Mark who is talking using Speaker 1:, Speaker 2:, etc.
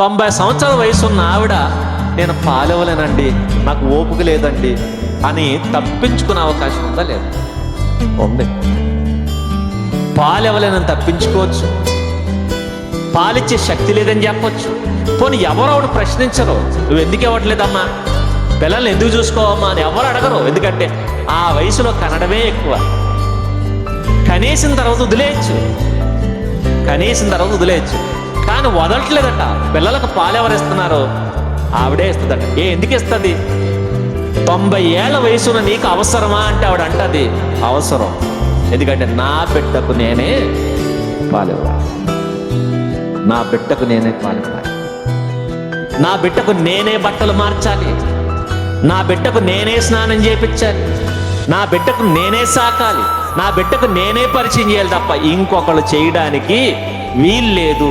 Speaker 1: 90 సంవత్సరాల వయసు ఉన్న ఆవిడ నేను పాలివ్వలేనండి, నాకు ఓపిక లేదండి అని తప్పించుకునే అవకాశం ఉందా లేదా? ఉంది. పాలివ్వలేనని తప్పించుకోవచ్చు, పాలిచ్చే శక్తి లేదని చెప్పొచ్చు. పోనీ ఎవరు ప్రశ్నించరు, నువ్వు ఎందుకు ఇవ్వట్లేదమ్మా, పిల్లల్ని ఎందుకు చూసుకోవమ్మా అని ఎవరు అడగరు. ఎందుకంటే ఆ వయసులో కనడమే ఎక్కువ. కనీసం తర్వాత వదిలేయచ్చు, కానీ వదలట్లేదట. పిల్లలకు పాలు ఎవరు ఇస్తున్నారు? ఆవిడే ఇస్తుందట. ఎందుకు ఇస్తుంది? 90 ఏళ్ల వయసున నీకు అవసరమా అంటే ఆవిడ అంటది అవసరం. ఎందుకంటే నా బిడ్డకు నేనే పాలివ్వాలి, నా బిడ్డకు నేనే పాలివ్వాలి, నా బిడ్డకు నేనే బట్టలు మార్చాలి, నా బిడ్డకు నేనే స్నానం చేయించాలి, నా బిడ్డకు నేనే సాకాలి, నా బిడ్డకు నేనే పరిచయం చేయాలి తప్ప ఇంకొకళ్ళు చేయడానికి వీలు లేదు.